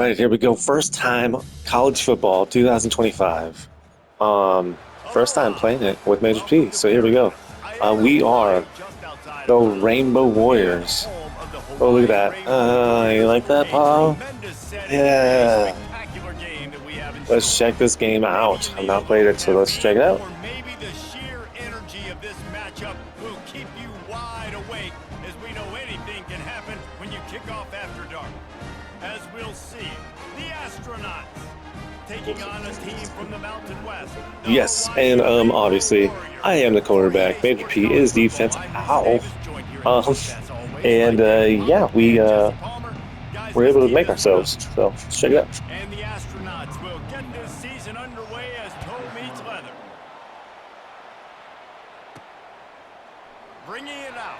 right, here we go. First time college football 2025. First time playing it with Major P. So here we go. We are the Rainbow Warriors. Oh, look at that. You like that, Paul? Yeah. Let's check this game out. I'm not played it, so let's check it out. Maybe the sheer energy of this matchup will keep you wide awake, as we know anything can happen when you kick off after dark. As we'll see, the Astronauts taking on a team from the Mountain West. Yes, and obviously, I am the quarterback. Major P is defense. Ow. Yeah, we're able to make ourselves. So let's check it out. And the Astronauts will get this season underway as toe meets leather. Bringing it out.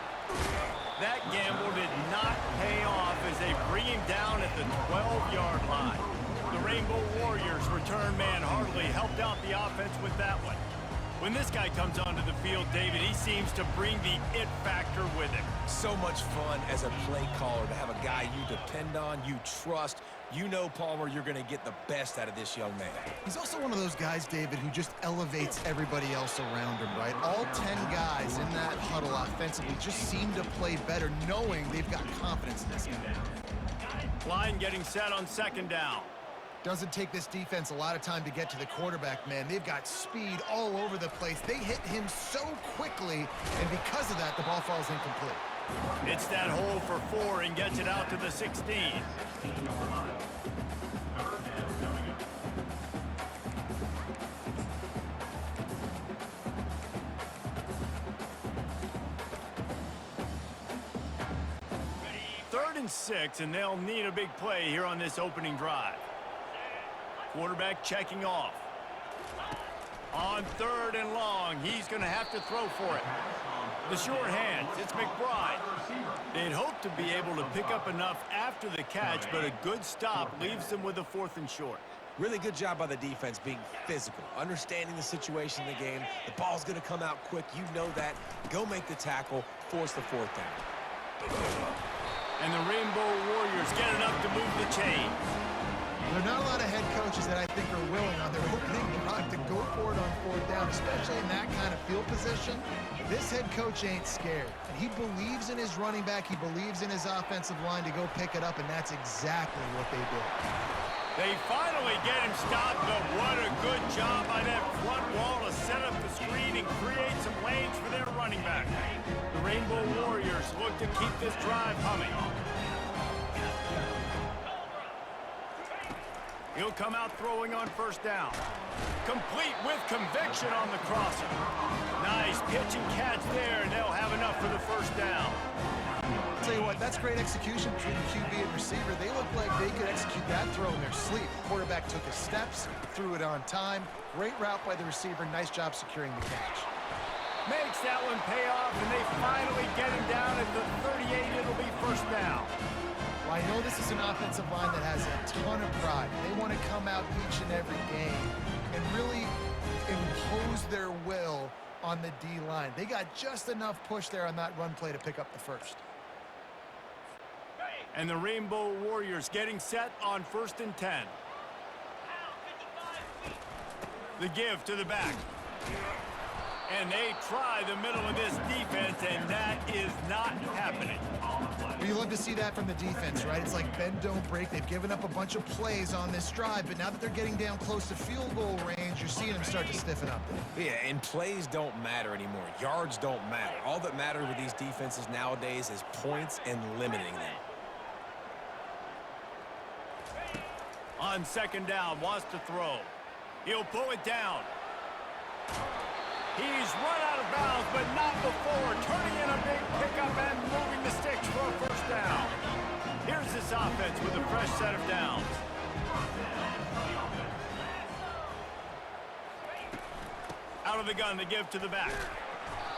That gamble did not pay off as they bring him down at the 12-yard line. The Rainbow Warriors return man Hartley helped out the offense with that one. When this guy comes onto the field, David, he seems to bring the it factor with him. So much fun as a play caller to have a guy you depend on, you trust. You know, Palmer, you're going to get the best out of this young man. He's also one of those guys, David, who just elevates everybody else around him, right? All 10 guys in that huddle offensively just seem to play better knowing they've got confidence in this guy. Line getting set on second down. Doesn't take this defense a lot of time to get to the quarterback, man. They've got speed all over the place. They hit him so quickly, and because of that, the ball falls incomplete. It's that hole for 4 and gets it out to the 16. Third and 6, and they'll need a big play here on this opening drive. Quarterback checking off. On 3rd and long, he's going to have to throw for it. The short hands, it's McBride. They'd hope to be able to pick up enough after the catch, but a good stop leaves them with a 4th and short. Really good job by the defense being physical, understanding the situation in the game. The ball's going to come out quick. You know that. Go make the tackle, force the 4th down. And the Rainbow Warriors get enough to move the chains. There are not a lot of head coaches that I think are willing on their opening drive to go for it on 4th down, especially in that kind of field position. This head coach ain't scared. And he believes in his running back. He believes in his offensive line to go pick it up, and that's exactly what they did. They finally get him stopped, but what a good job by that front wall to set up the screen and create some lanes for their running back. The Rainbow Warriors look to keep this drive humming. He'll come out throwing on 1st down. Complete with conviction on the crosser. Nice pitch and catch there, and they'll have enough for the 1st down. I'll tell you what, that's great execution between the QB and receiver. They look like they could execute that throw in their sleep. Quarterback took his steps, threw it on time. Great route by the receiver. Nice job securing the catch. Makes that one pay off, and they finally get him down at the 38. It'll be 1st down. Well, I know this is an offensive line that has a ton of pride. They want to come out each and every game and really impose their will on the D-line. They got just enough push there on that run play to pick up the 1st. And the Rainbow Warriors getting set on 1st and 10. The give to the back. And they try the middle of this defense, and that is not happening. Well, you love to see that from the defense, right? It's like bend, don't break. They've given up a bunch of plays on this drive, but now that they're getting down close to field goal range, you're seeing them start to stiffen up. Yeah, and plays don't matter anymore. Yards don't matter. All that matters with these defenses nowadays is points and limiting them. On 2nd down, wants to throw. He'll pull it down. He's run out of bounds, but not before. Turning in a big pickup and moving the sticks for a 1st down. Here's this offense with a fresh set of downs. Out of the gun to give to the back.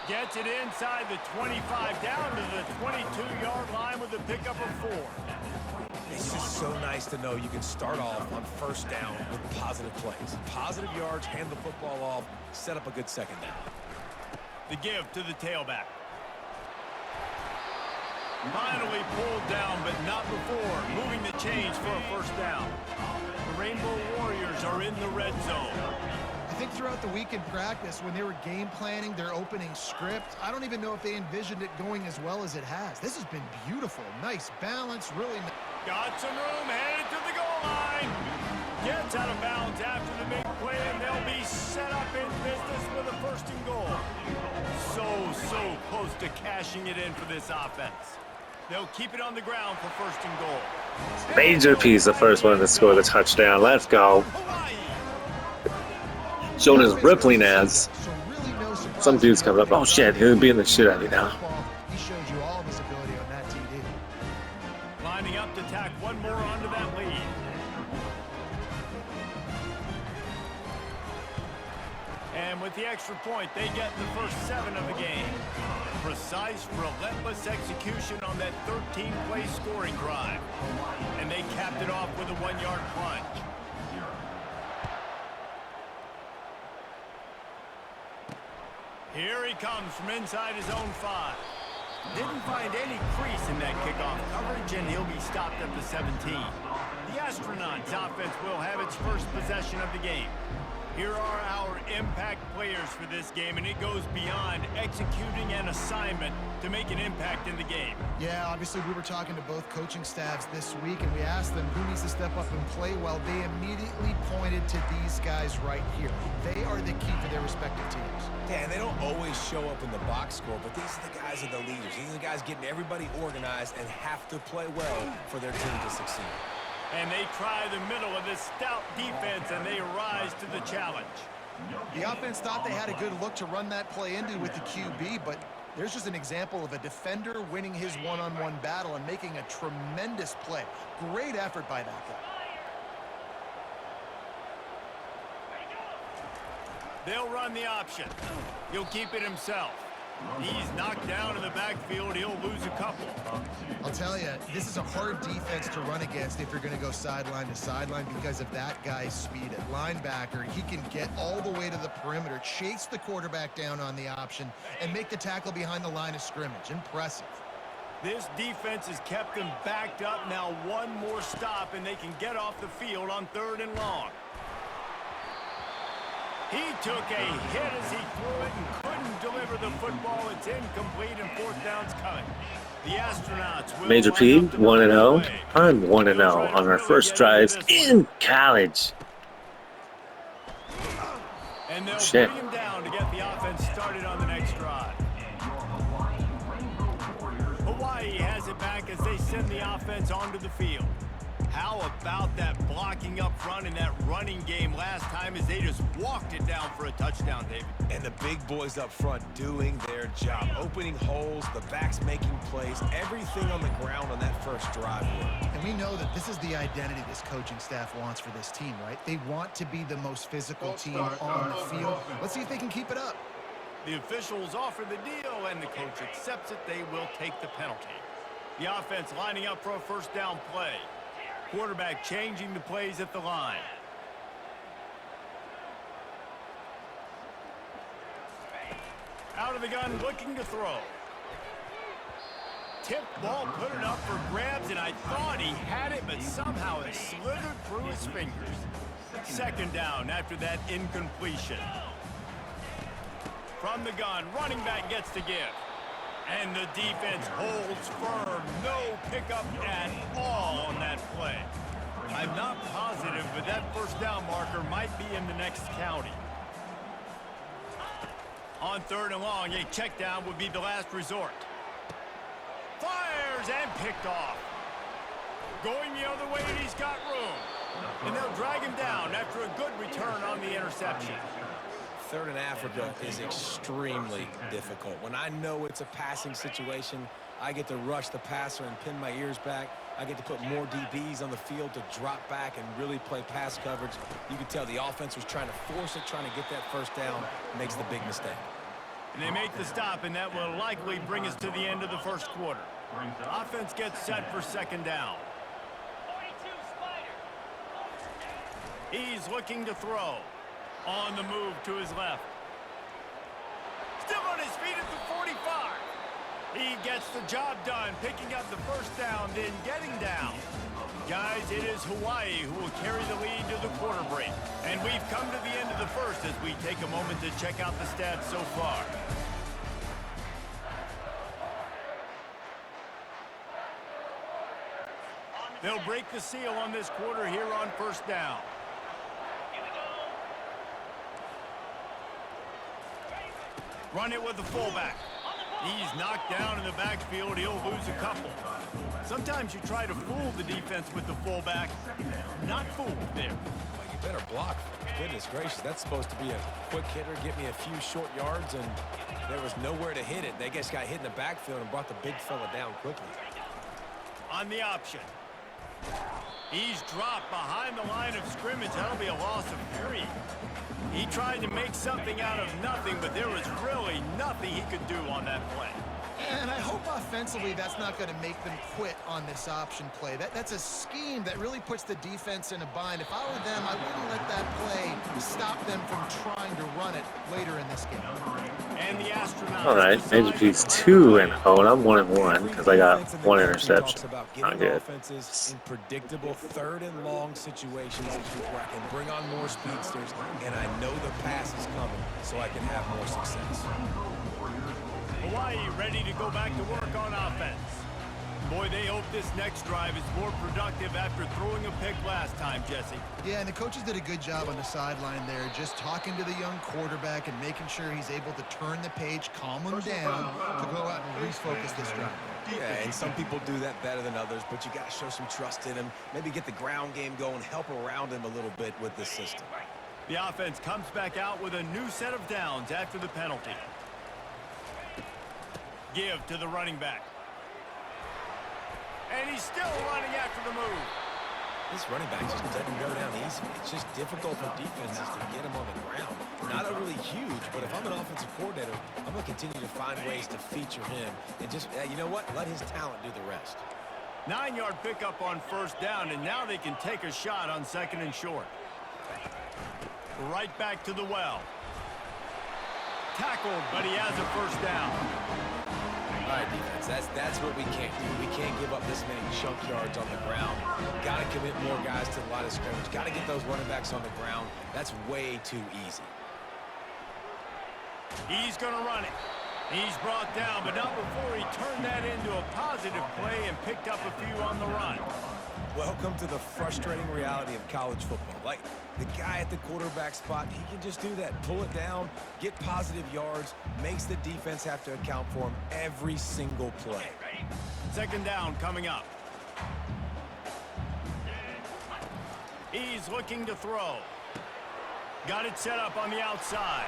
Gets it inside the 25, down to the 22-yard line with a pickup of 4. It's just so nice to know you can start off on 1st down with positive plays. Positive yards, hand the football off, set up a good 2nd down. The give to the tailback. Finally pulled down, but not before. Moving the chains for a first down. The Rainbow Warriors are in the red zone. I think throughout the week in practice, when they were game planning their opening script, I don't even know if they envisioned it going as well as it has. This has been beautiful. Nice balance, really nice. Got some room, headed to the goal line. Gets out of bounds after the big play, and they'll be set up in business with a first and goal. So close to cashing it in for this offense. They'll keep it on the ground for first and goal. Major P's the first one to score the touchdown. Let's go. Jonas rippling ads. Some dude's coming up. Oh shit, he'll be in the shit out of you now. He showed you all of his ability on that TD. Lining up to tack one more onto that lead. And with the extra point, they get the first 7 of the game. Precise, relentless execution on that 13-play scoring drive. And they capped it off with a 1-yard plunge. Here he comes from inside his own 5. Didn't find any crease in that kickoff coverage, and he'll be stopped at the 17. The Astronauts offense will have its first possession of the game. Here are our impact players for this game, and it goes beyond executing an assignment to make an impact in the game. Yeah, obviously we were talking to both coaching staffs this week, and we asked them who needs to step up and play well. They immediately pointed to these guys right here. They are the key for their respective teams. Yeah, and they don't always show up in the box score, but these are the guys that are the leaders. These are the guys getting everybody organized and have to play well for their team to succeed. And they try the middle of this stout defense, and they rise to the challenge. The offense thought they had a good look to run that play into with the QB, but there's just an example of a defender winning his one-on-one battle and making a tremendous play. Great effort by that guy. They'll run the option. He'll keep it himself. He's knocked down in the backfield. He'll lose a couple. I'll tell you, this is a hard defense to run against if you're going to go sideline to sideline because of that guy's speed. At linebacker, he can get all the way to the perimeter, chase the quarterback down on the option, and make the tackle behind the line of scrimmage. Impressive. This defense has kept them backed up. Now one more stop, and they can get off the field on 3rd and long. He took a hit as he threw it and couldn't deliver the football. It's incomplete, and 4th down's coming. The Astronauts will Major P, 1-0. I'm 1-0 on our first drives in college. And they'll Shit. bring him down to get the offense started on the next drive. Hawaii has it back as they send the offense onto the field. How about that blocking up front in that running game last time as they just walked it down for a touchdown, David? And the big boys up front doing their job. Opening holes, the backs making plays, everything on the ground on that first drive work. And we know that this is the identity this coaching staff wants for this team, right? They want to be the most physical team on the field. Let's see if they can keep it up. The officials offer the deal, and the coach accepts it. They will take the penalty. The offense lining up for a first down play. Quarterback changing the plays at the line. Out of the gun, looking to throw. Tipped ball, put it up for grabs, and I thought he had it, but somehow it slithered through his fingers. 2nd down after that incompletion. From the gun, running back gets to give. And the defense holds firm. No pickup at all on that play. I'm not positive, but that first down marker might be in the next county. On 3rd and long, a check down would be the last resort. Fires and picked off. Going the other way, and he's got room. And they'll drag him down after a good return on the interception. 3rd and Africa is extremely difficult. When I know it's a passing situation, I get to rush the passer and pin my ears back. I get to put more DBs on the field to drop back and really play pass coverage. You can tell the offense was trying to force it, trying to get that first down, makes the big mistake. And they make the stop, and that will likely bring us to the end of the first quarter. Offense gets set for 2nd down. He's looking to throw. On the move to his left. Still on his feet at the 45. He gets the job done, picking up the first down, then getting down. Guys, it is Hawaii who will carry the lead to the quarter break. And we've come to the end of the first as we take a moment to check out the stats so far. They'll break the seal on this quarter here on first down. Run it with the fullback. He's knocked down in the backfield. He'll lose a couple. Sometimes you try to fool the defense with the fullback. Not fooled there. Well, you better block. Goodness gracious, that's supposed to be a quick hitter, get me a few short yards, and there was nowhere to hit it. They just got hit in the backfield and brought the big fella down quickly. On the option. He's dropped behind the line of scrimmage. That'll be a loss of 3. He tried to make something out of nothing, but there was really nothing he could do on that play. And I hope offensively that's not going to make them quit on this option play. That's a scheme that really puts the defense in a bind. If I were them, I wouldn't let that play stop them from trying to run it later in this game. And the Astronauts. All right, Major P's 2-0, and I'm 1-1 because I got 1 interception. Not good. Offenses in predictable third and long situations where I can bring on more speedsters, and I know the pass is coming, so I can have more success. Hawaii ready to go back to work on offense. Boy, they hope this next drive is more productive after throwing a pick last time, Jesse. Yeah, and the coaches did a good job on the sideline there, just talking to the young quarterback and making sure he's able to turn the page, calm him down to go out and refocus this drive. Yeah, and some people do that better than others, but you got to show some trust in him. Maybe get the ground game going, help around him a little bit with this system. The offense comes back out with a new set of downs after the penalty. Give to the running back. And he's still running after the move. This running back just doesn't go down easy. It's just difficult for defenses to get him on the ground. Not overly huge, but if I'm an offensive coordinator, I'm going to continue to find ways to feature him. And just, you know what? Let his talent do the rest. 9-yard pickup on first down, and now they can take a shot on second and short. Right back to the well. Tackled, but he has a first down. All right, defense, that's what we can't do. We can't give up this many chunk yards on the ground. Got to commit more guys to the line of scrimmage. Got to get those running backs on the ground. That's way too easy. He's going to run it. He's brought down, but not before he turned that into a positive play and picked up a few on the run. Welcome to the frustrating reality of college football. Like, the guy at the quarterback spot, he can just do that. Pull it down, get positive yards, makes the defense have to account for him every single play. Second down coming up. He's looking to throw. Got it set up on the outside.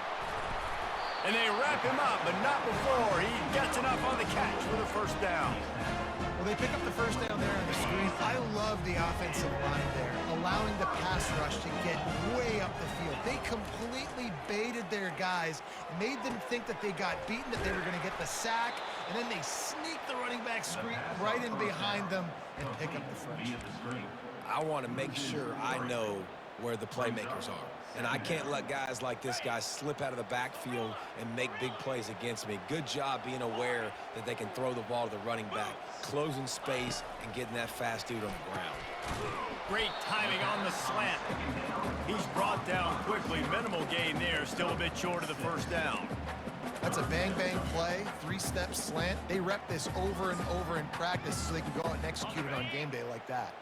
And they wrap him up, but not before he gets enough on the catch for the first down. Well, they pick up the first down there on the screen. I love the offensive line there, allowing the pass rush to get way up the field. They completely baited their guys, made them think that they got beaten, that they were going to get the sack, and then they sneak the running back screen right in behind them and pick up the first. I want to make sure I know where the playmakers are. And I can't let guys like this guy slip out of the backfield and make big plays against me. Good job being aware that they can throw the ball to the running back, closing space and getting that fast dude on the ground. Great timing on the slant. He's brought down quickly. Minimal gain there, still a bit short of the first down. That's a bang-bang play, 3-step slant. They rep this over and over in practice so they can go out and execute it on game day like that.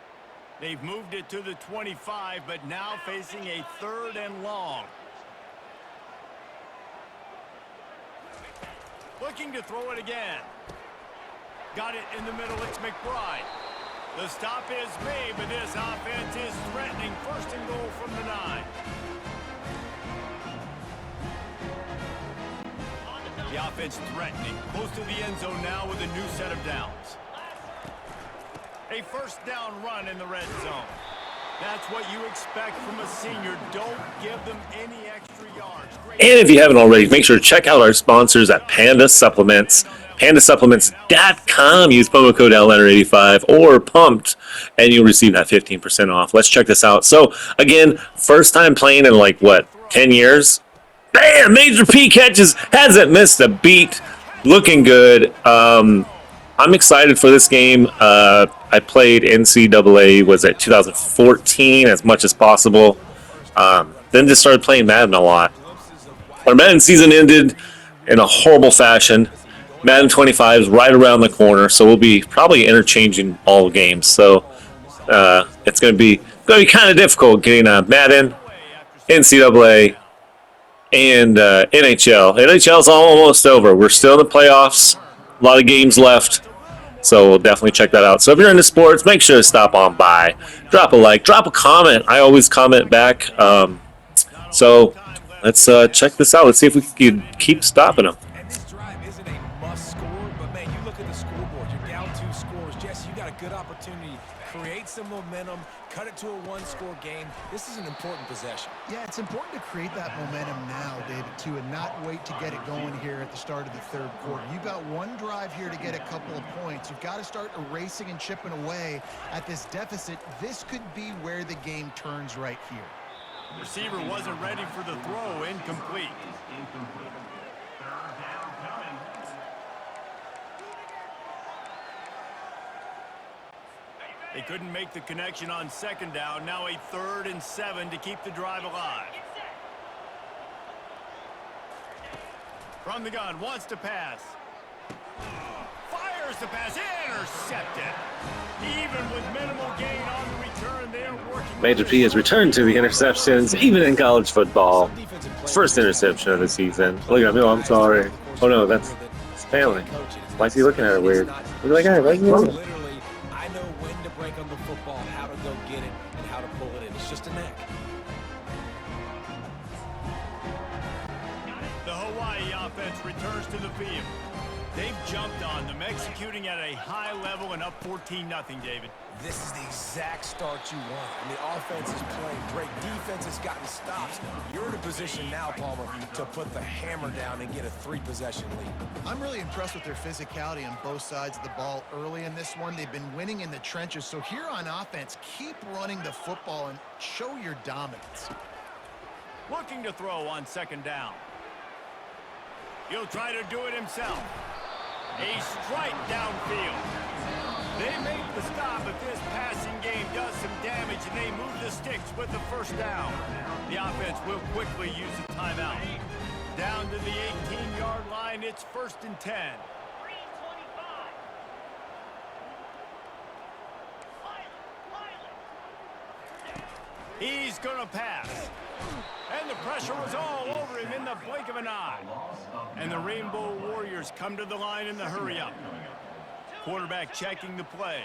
They've moved it to the 25, but now facing a third and long. Looking to throw it again. Got it in the middle. It's McBride. The stop is made, but this offense is threatening. First and goal from the 9. The offense threatening. Close to the end zone now with a new set of downs. A first down run in the red zone. That's what you expect from a senior. Don't give them any extra yards. And if you haven't already, make sure to check out our sponsors at Panda Supplements. PandaSupplements.com. Use promo code LLetter85 or Pumped, and you'll receive that 15% off. Let's check this out. So, again, first time playing in 10 years? Bam! Major P catches, hasn't missed a beat. looking good. I'm excited for this game. I played NCAA, was it 2014, as much as possible. Then just started playing Madden a lot. Our Madden season ended in a horrible fashion. Madden 25 is right around the corner, so we'll be probably interchanging all games. So it's going to be kind of difficult getting Madden, NCAA, and NHL. NHL's almost over. We're still in the playoffs. A lot of games left. So we'll definitely check that out. So if you're into sports, make sure to stop on by. Drop a like, drop a comment. I always comment back. So let's check this out. Let's see if we can keep stopping them. And this drive isn't a must score, but man, you look at the scoreboard. You're down 2 scores. Jesse, you got a good opportunity. Create some momentum. Cut it to a 1-score game. This is an important possession. Yeah, it's important to create that momentum now, David, too, and not wait to get it going here at the start of the third quarter. You've got one drive here to get a couple of points. You've got to start erasing and chipping away at this deficit. This could be where the game turns right here. Receiver wasn't ready for the throw. Incomplete. They couldn't make the connection on second down. Now a 3rd and 7 to keep the drive alive. From the gun, wants to pass. Fires the pass, intercepted. Even with minimal gain on the return, they're working. Major P has returned to the interceptions, even in college football. First interception of the season. Look at me, I'm sorry. Oh no, that's failing. Why is he looking at it weird? Look at that guy, right here. Literally, I know when to break on the football, how to go get it, and how to pull it in. It's just a knack. The Hawaii offense returns to the field. They've jumped on them, executing at a high level and up 14-0, David. This is the exact start you want. I mean, offense is playing great. Defense has gotten stops. You're in a position now, Palmer, to put the hammer down and get a 3-possession lead. I'm really impressed with their physicality on both sides of the ball early in this one. They've been winning in the trenches. So here on offense, keep running the football and show your dominance. Looking to throw on second down. He'll try to do it himself. A strike downfield. They make the stop, but this passing game does some damage, and they move the sticks with the first down. The offense will quickly use a timeout. Down to the 18-yard line, it's 1st and 10. He's going to pass. And the pressure was all over him in the blink of an eye. And the Rainbow Warriors come to the line in the hurry-up. Quarterback checking the play.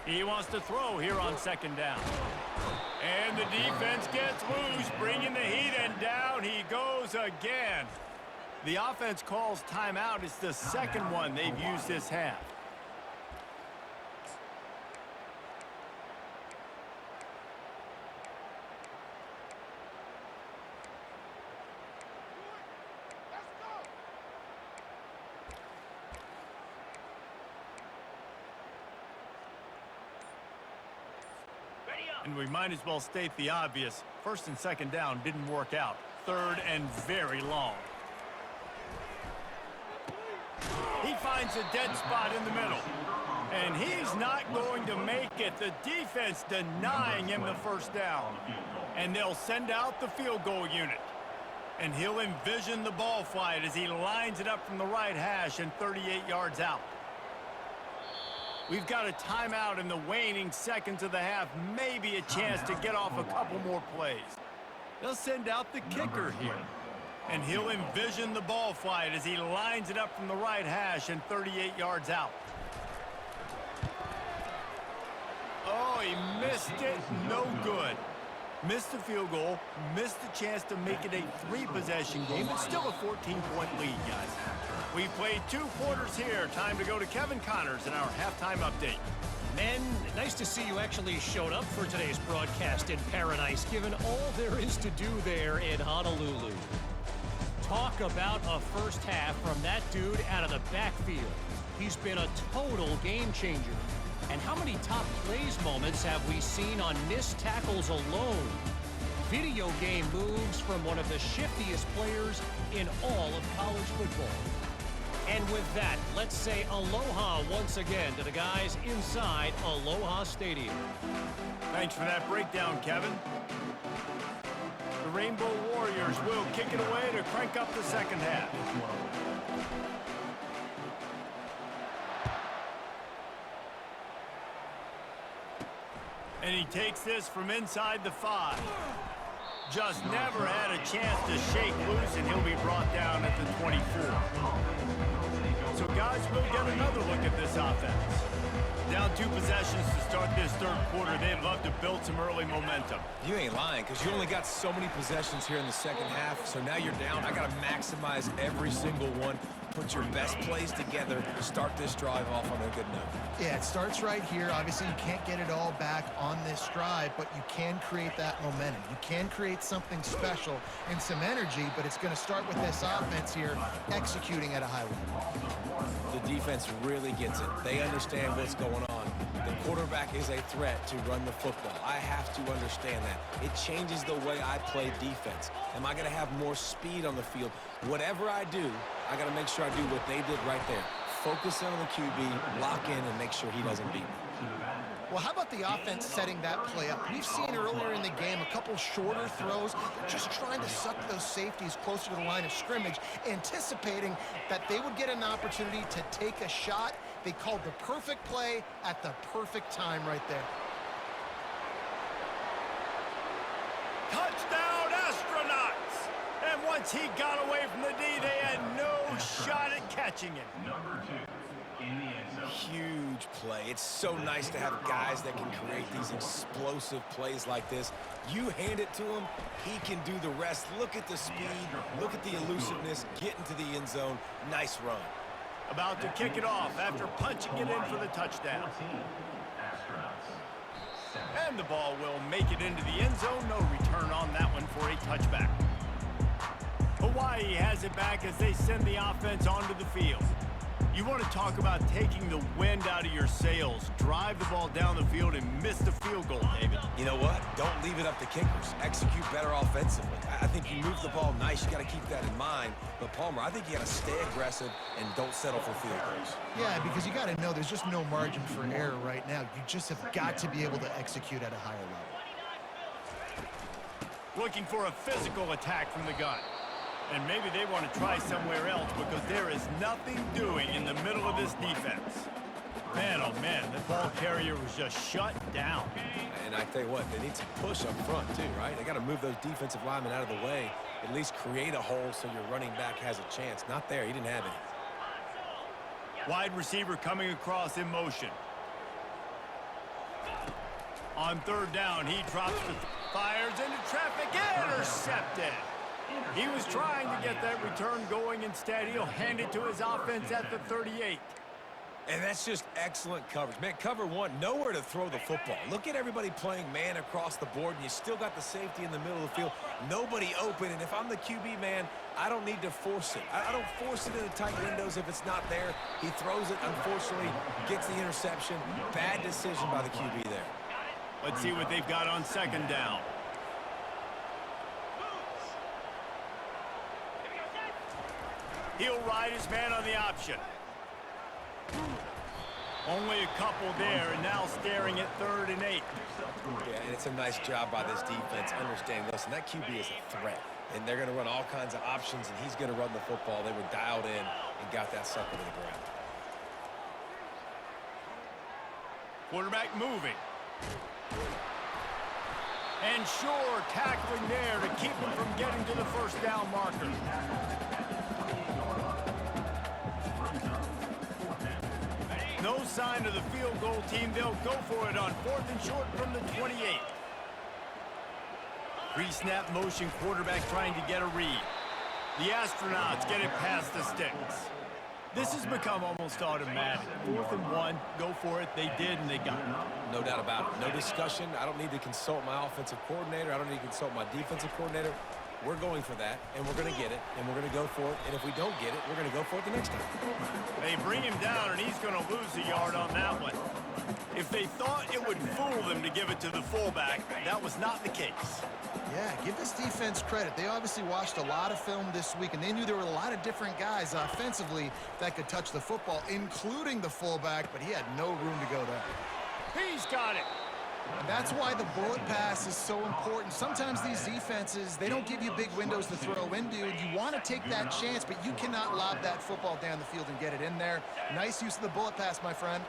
He wants to throw here on second down. And the defense gets loose, bringing the heat, and down he goes again. The offense calls timeout. It's the second one they've used this half. And we might as well state the obvious. 1st and 2nd down didn't work out. 3rd and very long. He finds a dead spot in the middle. And he's not going to make it. The defense denying him the first down. And they'll send out the field goal unit. And he'll envision the ball flight as he lines it up from the right hash and 38 yards out. We've got a timeout in the waning seconds of the half. Maybe a chance to get off a couple more plays. They'll send out the kicker here. And he'll envision the ball flight as he lines it up from the right hash and 38 yards out. Oh, he missed it. No good. Missed the field goal. Missed the chance to make it a 3-possession game. But still a 14-point lead, guys. We've played 2 quarters here. Time to go to Kevin Connors in our halftime update. Men, nice to see you actually showed up for today's broadcast in paradise, given all there is to do there in Honolulu. Talk about a first half from that dude out of the backfield. He's been a total game changer. And how many top plays moments have we seen on missed tackles alone? video game moves from one of the shiftiest players in all of college football. And with that, let's say aloha once again to the guys inside Aloha Stadium. Thanks for that breakdown, Kevin. The Rainbow Warriors will kick it away to crank up the second half. And he takes this from inside the 5. Just never had a chance to shake loose, and he'll be brought down at the 24. So guys, we'll get another look at this offense. Down 2 possessions to start this third quarter. They'd love to build some early momentum. You ain't lying, because you only got so many possessions here in the second half, so now you're down. I got to maximize every single one. Put your best plays together. Start this drive off on a good note. Yeah, it starts right here. Obviously, you can't get it all back on this drive, but you can create that momentum. You can create something special and some energy, but it's going to start with this offense here executing at a high level. The defense really gets it. They understand what's going on. The quarterback is a threat to run the football. I have to understand that. It changes the way I play defense. Am I going to have more speed on the field? Whatever I do, I got to make sure I do what they did right there. Focus in on the QB, lock in, and make sure he doesn't beat me. Well, how about the offense setting that play up? We've seen earlier in the game a couple shorter throws. They're just trying to suck those safeties closer to the line of scrimmage, anticipating that they would get an opportunity to take a shot. They called the perfect play at the perfect time right there. Touchdown, Astronauts! And once he got away from the D, they had no shot at catching him. Huge play. It's so nice to have guys that can create these explosive plays like this. You hand it to him, he can do the rest. Look at the speed, look at the elusiveness, get into the end zone. Nice run. About to kick it off after punching it in for the touchdown. And the ball will make it into the end zone. No return on that one for a touchback. Hawaii has it back as they send the offense onto the field. You want to talk about taking the wind out of your sails. Drive the ball down the field and miss the field goal, David. You know what? Don't leave it up to kickers. Execute better offensively. I think you move the ball nice. You got to keep that in mind. But, Palmer, I think you got to stay aggressive and don't settle for field goals. Yeah, because you got to know there's just no margin for error right now. You just have got to be able to execute at a higher level. Looking for a physical attack from the gun. And maybe they want to try somewhere else because there is nothing doing in the middle of this defense. Man, oh man, the ball carrier was just shut down. And I tell you what, they need some push up front too, right? They got to move those defensive linemen out of the way, at least create a hole so your running back has a chance. Not there, he didn't have any. Wide receiver coming across in motion. On third down, he drops the fires into traffic, intercepted. He was trying to get that return going. Instead, he'll hand it to his offense at the 38. And that's just excellent coverage. Man, cover one, nowhere to throw the football. Look at everybody playing man across the board, and you still got the safety in the middle of the field. Nobody open, and if I'm the QB, man, I don't need to force it. I don't force it into tight windows if it's not there. He throws it, unfortunately, gets the interception. Bad decision by the QB there. Let's see what they've got on second down. He'll ride his man on the option. Only a couple there, and now staring at 3rd and 8. Yeah, and it's a nice job by this defense. Understand, listen, that QB is a threat, and they're going to run all kinds of options, and he's going to run the football. They were dialed in and got that sucker to the ground. Quarterback moving. And sure, tackling there to keep him from getting to the first down marker. No sign of the field goal team. They'll go for it on 4th and short from the 28. Pre-snap motion, quarterback trying to get a read. The Astronauts get it past the sticks. This has become almost automatic. 4th and 1, go for it. They did, and they got it. No doubt about it. No discussion. I don't need to consult my offensive coordinator. I don't need to consult my defensive coordinator. We're going for that, and we're going to get it, and we're going to go for it. And if we don't get it, we're going to go for it the next time. They bring him down, and he's going to lose a yard on that one. If they thought it would fool them to give it to the fullback, that was not the case. Yeah, give this defense credit. They obviously watched a lot of film this week, and they knew there were a lot of different guys offensively that could touch the football, including the fullback, but he had no room to go there. He's got it. And that's why the bullet pass is so important. Sometimes these defenses, they don't give you big windows to throw into, and you want to take that chance, but you cannot lob that football down the field and get it in there. Nice use of the bullet pass, my friend.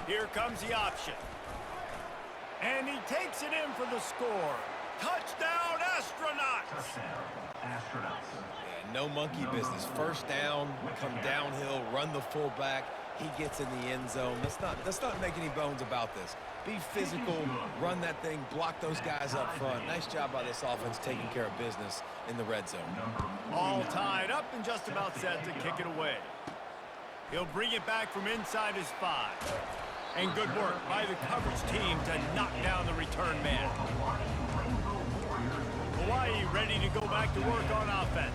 Here comes the option. And he takes it in for the score. Touchdown, Astronauts! Yeah, no monkey business. First down, come downhill, run the fullback. He gets in the end zone. Let's not make any bones about this. Be physical, run that thing, block those guys up front. Nice job by this offense taking care of business in the red zone. All tied up and just about set to kick it away. He'll bring it back from inside his 5. And good work by the coverage team to knock down the return man. Hawaii ready to go back to work on offense.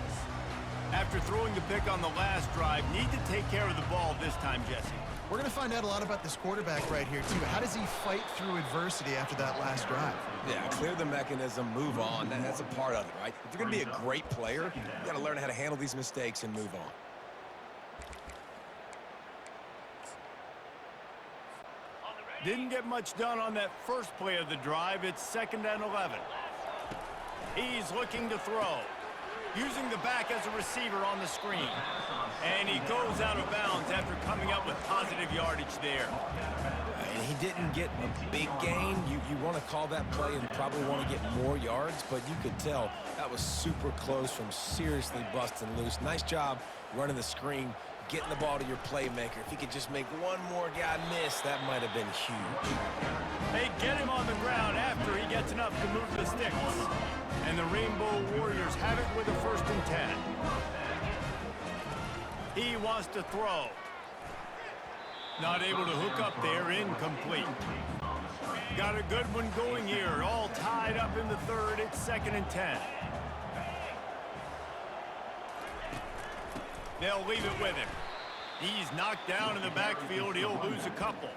After throwing the pick on the last drive, need to take care of the ball this time, Jesse. We're going to find out a lot about this quarterback right here, too. How does he fight through adversity after that last drive? Yeah, clear the mechanism, move on. That's a part of it, right? If you're going to be a great player, you got to learn how to handle these mistakes and move on. Didn't get much done on that first play of the drive. It's 2nd and 11. He's looking to throw. Using the back as a receiver on the screen. And he goes out of bounds after coming up with positive yardage there. And he didn't get a big gain. You want to call that play and probably want to get more yards, but you could tell that was super close from seriously busting loose. Nice job running the screen, getting the ball to your playmaker. If he could just make one more guy miss, that might have been huge. They get him on the ground after he gets enough to move the sticks. And the Rainbow Warriors have it with a 1st and 10. He wants to throw. Not able to hook up there, incomplete. Got a good one going here, all tied up in the 3rd. It's 2nd and 10. They'll leave it with him. He's knocked down in the backfield. He'll lose a couple.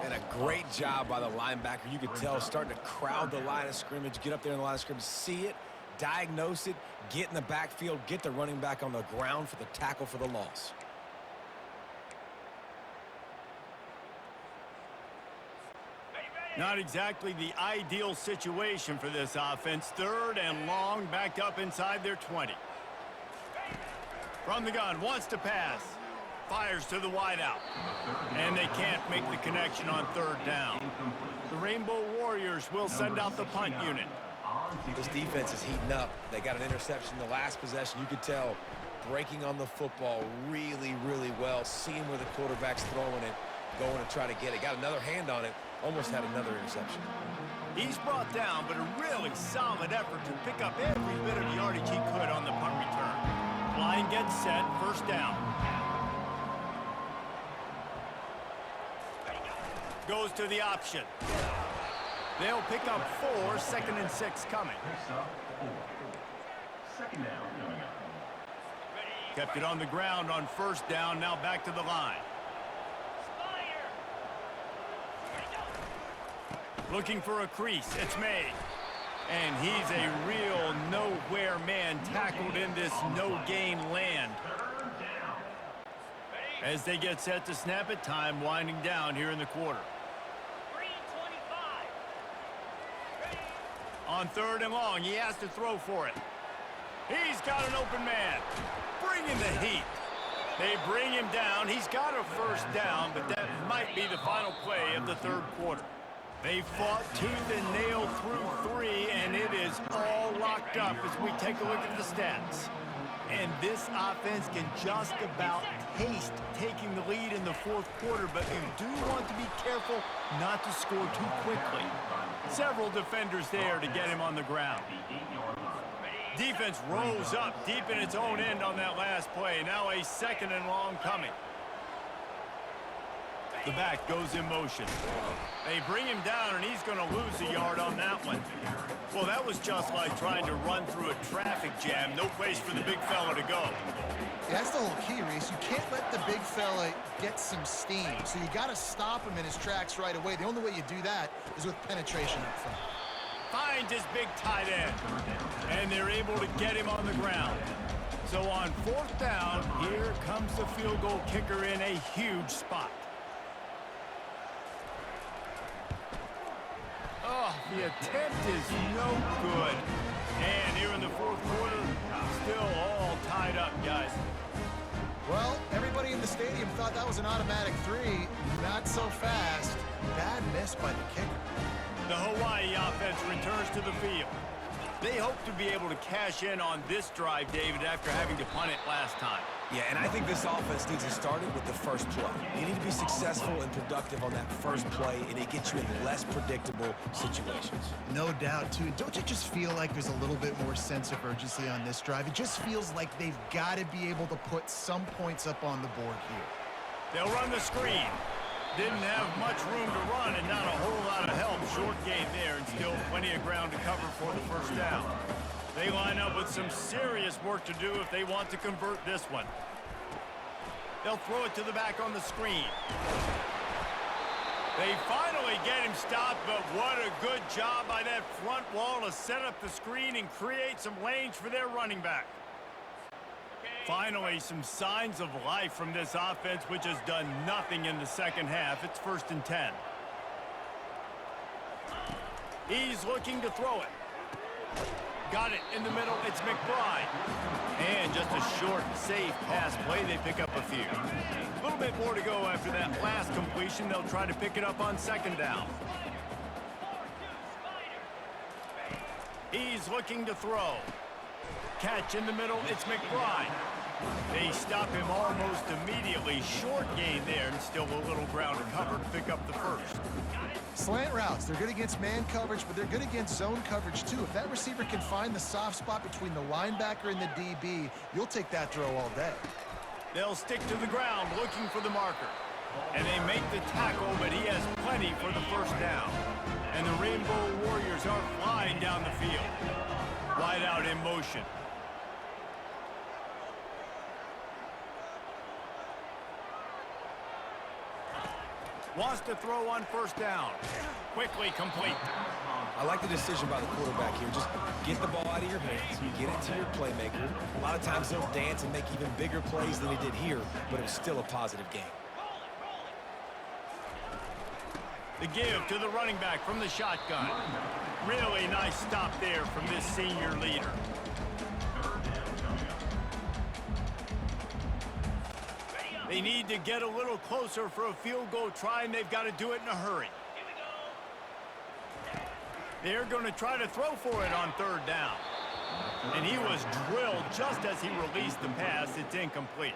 And a great job by the linebacker. You could tell starting to crowd the line of scrimmage, get up there in the line of scrimmage, see it, diagnose it, get in the backfield, get the running back on the ground for the tackle for the loss. Not exactly the ideal situation for this offense. 3rd and long, backed up inside their 20. From the gun, wants to pass. Fires to the wideout. And they can't make the connection on 3rd down. The Rainbow Warriors will send out the punt unit. This defense is heating up. They got an interception the last possession. You could tell breaking on the football really, really well. Seeing where the quarterback's throwing it, going to try to get it. Got another hand on it. Almost had another interception. He's brought down, but a really solid effort to pick up every bit of yardage he could on the punt return. Line gets set, 1st down. Goes to the option. They'll pick up 4, 2nd and 6 coming. Kept it on the ground on 1st down, now back to the line. Looking for a crease, it's made. And he's a real nowhere man tackled in this no-gain land. As they get set to snap it, time winding down here in the quarter. On 3rd and long, he has to throw for it. He's got an open man. Bringing the heat. They bring him down. He's got a 1st down, but that might be the final play of the 3rd quarter. They fought tooth and nail through 3, and it is all locked up as we take a look at the stats. And this offense can just about taste taking the lead in the 4th quarter, but you do want to be careful not to score too quickly. Several defenders there to get him on the ground. Defense rolls up deep in its own end on that last play. Now a 2nd and long coming. The back goes in motion. They bring him down, and he's going to lose a yard on that one. Well, that was just like trying to run through a traffic jam. No place for the big fella to go. Yeah, that's the whole key, Reese. You can't let the big fella get some steam. So you got to stop him in his tracks right away. The only way you do that is with penetration up front. Finds his big tight end. And they're able to get him on the ground. So on 4th down, here comes the field goal kicker in a huge spot. Oh, the attempt is no good. And here in the 4th quarter, still all tied up, guys. Well, everybody in the stadium thought that was an automatic 3. Not so fast. Bad miss by the kicker. The Hawaii offense returns to the field. They hope to be able to cash in on this drive, David, after having to punt it last time. Yeah, and I think this offense needs to start it with the first play. You need to be successful and productive on that first play, and it gets you in less predictable situations. No doubt, too. Don't you just feel like there's a little bit more sense of urgency on this drive? It just feels like they've got to be able to put some points up on the board here. They'll run the screen. Didn't have much room to run and not a whole lot of help. Short gain there and still plenty of ground to cover for the first down. They line up with some serious work to do if they want to convert this one. They'll throw it to the back on the screen. They finally get him stopped, but what a good job by that front wall to set up the screen and create some lanes for their running back. Finally, some signs of life from this offense, which has done nothing in the second half. It's 1st and 10. He's looking to throw it. Got it in the middle. It's McBride. And just a short, safe pass play. They pick up a few. A little bit more to go after that last completion. They'll try to pick it up on 2nd down. He's looking to throw. Catch in the middle. It's McBride. They stop him almost immediately. Short gain there and still a little ground to cover to pick up the first. Slant routes, they're good against man coverage, but they're good against zone coverage too. If that receiver can find the soft spot between the linebacker and the DB, you'll take that throw all day. They'll stick to the ground looking for the marker. And they make the tackle, but he has plenty for the first down. And the Rainbow Warriors are flying down the field. Wide out in motion. Wants to throw on 1st down. Quickly complete. I like the decision by the quarterback here. Just get the ball out of your hands, get it to your playmaker. A lot of times they'll dance and make even bigger plays than he did here, but it was still a positive game. The give to the running back from the shotgun. Really nice stop there from this senior leader. They need to get a little closer for a field goal try, and they've got to do it in a hurry. They're going to try to throw for it on 3rd down. And he was drilled just as he released the pass. It's incomplete.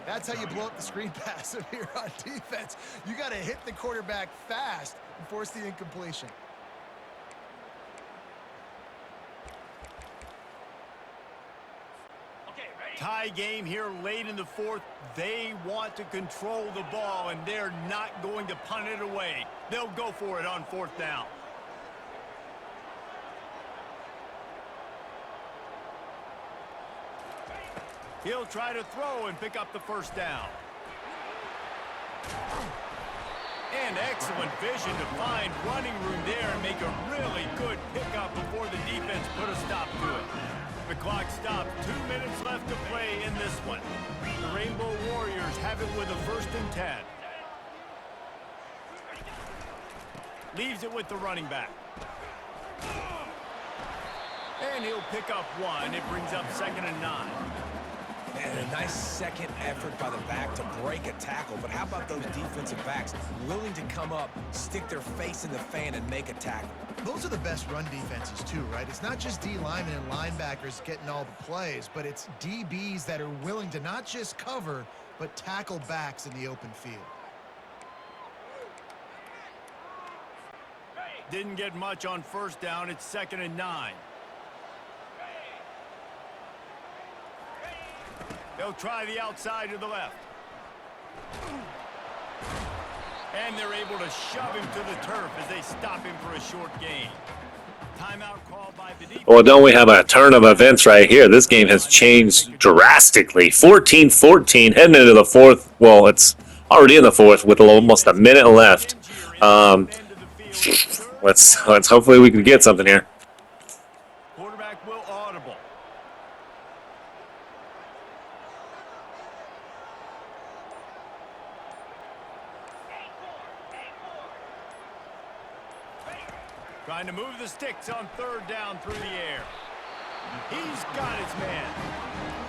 That's how you blow up the screen pass here on defense. You got to hit the quarterback fast and force the incompletion. Tie game here late in the 4th. They want to control the ball, and they're not going to punt it away. They'll go for it on 4th down. He'll try to throw and pick up the first down. And excellent vision to find running room there and make a really good pickup before the defense put a stop to it. The clock stopped. 2 minutes left to play in this one. The Rainbow Warriors have it with a 1st and 10. Leaves it with the running back. And he'll pick up 1. It brings up 2nd and 9. And a nice second effort by the back to break a tackle. But how about those defensive backs willing to come up, stick their face in the fan, and make a tackle? Those are the best run defenses too, right? It's not just D linemen and linebackers getting all the plays, but it's DBs that are willing to not just cover, but tackle backs in the open field. Didn't get much on 1st down. It's 2nd and 9. They'll try the outside to the left. And they're able to shove him to the turf as they stop him for a short gain. Timeout called by the defense. Well, don't we have a turn of events right here? This game has changed drastically. 14-14, heading into the fourth. Well, it's already in the fourth with almost a minute left. Let's hopefully we can get something here. Quarterback will audible. Trying to move the sticks on third down through the air. He's got his man.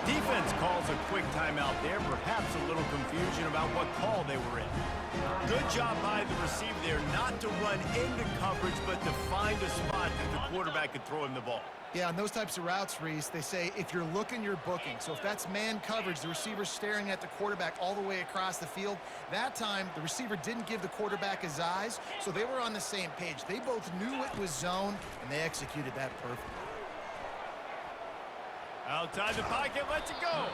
Defense calls a quick timeout there. Perhaps a little confusion about what call they were in. Good job by the receiver there not to run into coverage, but to find a spot that the quarterback could throw him the ball. Yeah, on those types of routes, Reese, they say if you're looking, you're booking. So if that's man coverage, the receiver's staring at the quarterback all the way across the field. That time, the receiver didn't give the quarterback his eyes, so they were on the same page. They both knew it was zone, and they executed that perfectly. Outside the pocket, lets it go.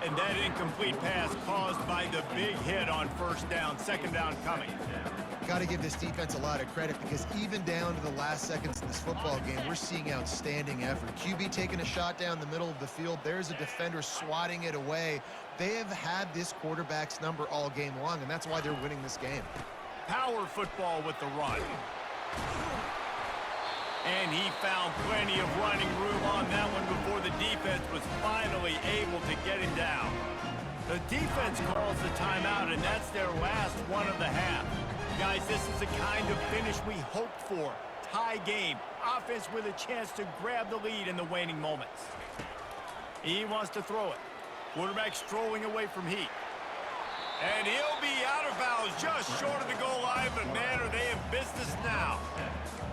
And that incomplete pass caused by the big hit on first down, second down coming. Got to give this defense a lot of credit because even down to the last seconds in this football game, we're seeing outstanding effort. QB taking a shot down the middle of the field. There's a defender swatting it away. They have had this quarterback's number all game long, and that's why they're winning this game. Power football with the run. And he found plenty of running room on that one before the defense was finally able to get him down. The defense calls the timeout, and that's their last one of the half. Guys, this is the kind of finish we hoped for. Tie game. Offense with a chance to grab the lead in the waning moments. He wants to throw it. Quarterback strolling away from Heat. And he'll be out of bounds just short of the goal line, but man, are they in business now.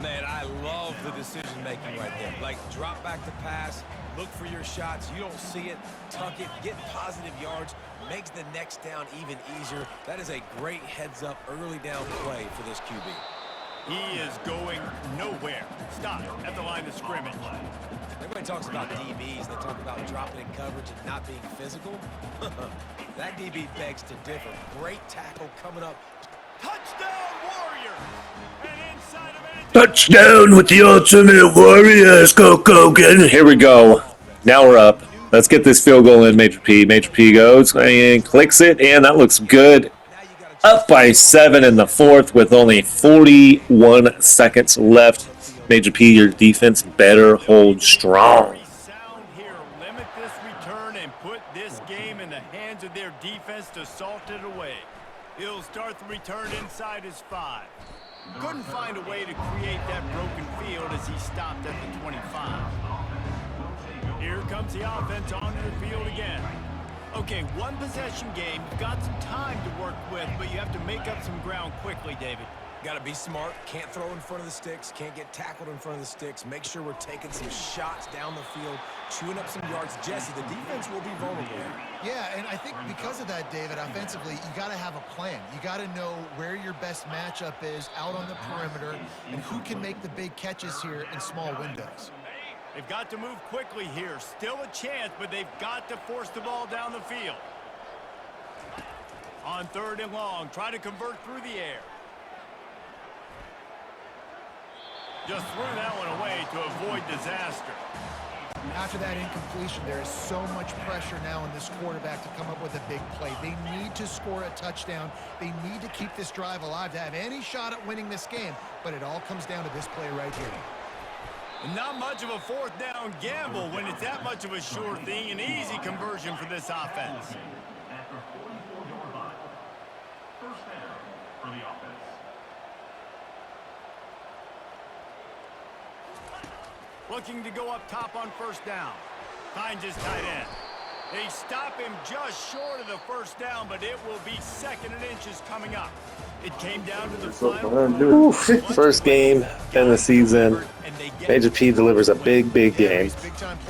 Man, I love the decision-making right there. Like, drop back to pass, look for your shots. You don't see it, tuck it, get positive yards, makes the next down even easier. That is a great heads-up early down play for this QB. He is going nowhere. Stop at the line of scrimmage. Everybody talks about DBs. They talk about dropping in coverage and not being physical. That DB begs to differ. Great tackle coming up. Touchdown, Warriors! And inside of it. Touchdown with the Ultimate Warriors. Go, go, get it. Here we go. Now we're up. Let's get this field goal in, Major P. Major P goes and clicks it, and that looks good. Up by 7 in the fourth with only 41 seconds left. Major P, your defense better hold strong. Sound here. Limit this return and put this game in the hands of their defense to salt it away. He'll start the return inside his 5. Couldn't find a way to create that broken field as he stopped at the 25. Here comes the offense onto the field again. Okay, one possession game. You've got some time to work with, but you have to make up some ground quickly, David. Got to be smart. Can't throw in front of the sticks. Can't get tackled in front of the sticks. Make sure we're taking some shots down the field, chewing up some yards. Jesse, the defense will be vulnerable here. Yeah, and I think because of that, David, offensively, you got to have a plan. You got to know where your best matchup is out on the perimeter and who can make the big catches here in small windows. They've got to move quickly here. Still a chance, but they've got to force the ball down the field. On third and long, try to convert through the air. Just threw that one away to avoid disaster. After that incompletion, there is so much pressure now on this quarterback to come up with a big play. They need to score a touchdown. They need to keep this drive alive to have any shot at winning this game, but it all comes down to this play right here. Not much of a fourth down gamble when it's that much of a sure thing. An easy conversion for this offense. First down for the offense. Looking to go up top on first down. Finds his tight end. They stop him just short of the first down, but it will be second and inches coming up. It came down to the final. First game in the season. Major P delivers a big, big game.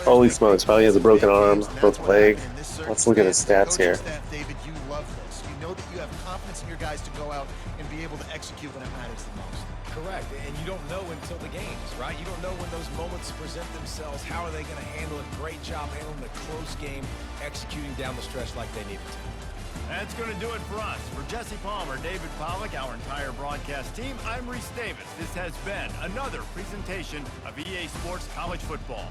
Holy smokes, probably has a broken arm, broken leg. Let's look at his stats here. David, you love this. You know that you have confidence in your guys to go out and be able to execute when it matters the most. Correct, and you don't know until the games, right? You don't know when those moments present themselves. How are they going to handle it? Great job handling the close game, executing down the stretch like they needed to. That's going to do it for us. For Jesse Palmer, David Pollack, our entire broadcast team, I'm Reese Davis. This has been another presentation of EA Sports College Football.